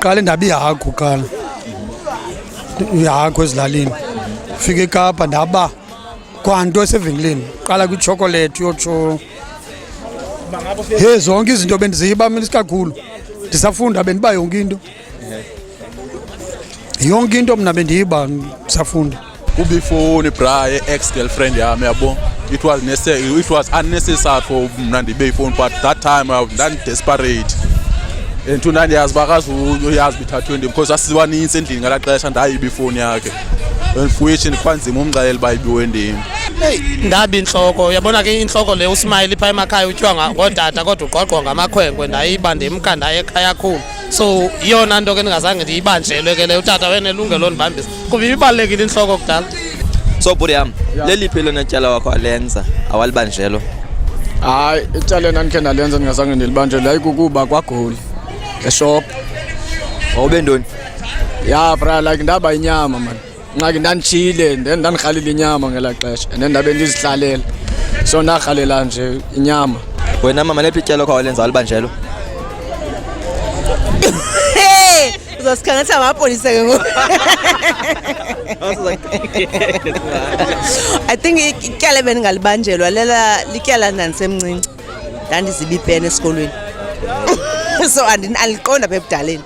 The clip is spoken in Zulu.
Qala ndaba ihagu qala. Ihagu ezilalini. Fika eKapa ndaba kwanto esevenkileni. Qala kwichocolate yotsho. Hey zonke izinto bendizibamela kakhulu. Ndisafunda bendiba yonke into. Yonke into mina bendiyiba ndisafunda. Ubefore bra ex-girlfriend yami yabo. It was unnecessary for mna ndibe phone, but that time I was desperate. And tonight yazi bakazi uyazi bithathwe because asiwaninzi endlini ngala xesha ndayiba ifoni yakhe. Which kwanzima umxelela bayibiwe ndimi. Hey ndabi inhloko yabona ke inhloko le uSmile pha emakhaya utyiwa ngodada kodwa uqoqwa ngamakhwenkwe ndayiba ndimkanda ekhaya kakhulu. So iyona nto ke ndingazange ndiyibanjelwe ke le utata wenelungelo ndibambisa kuba ibalekile inhloko kudala. So buri yam leliphi lona tyala wakho alenza awalibanjelo? Hayi ityala endandikhe ndalenza ndingazange ndilibanjele ayikukuba kwagoli eshop. Wawube ntoni? Ya bra like ndaba inyama man. Nxaki ndanditshile ndandirhalela inyama ngela xesha and ndabe ndizihlalela. So narhalela nje inyama. Wena mama leliphi tyala wakho alenza awalibanjelo? Uzosikhangatha amapolisa ke ngoku. I think ityala bendingalibanjelwa lela lityala ndandisemncinci. Ndandiziba ipeni esikolweni. So andiliqonda apha ebudaleni.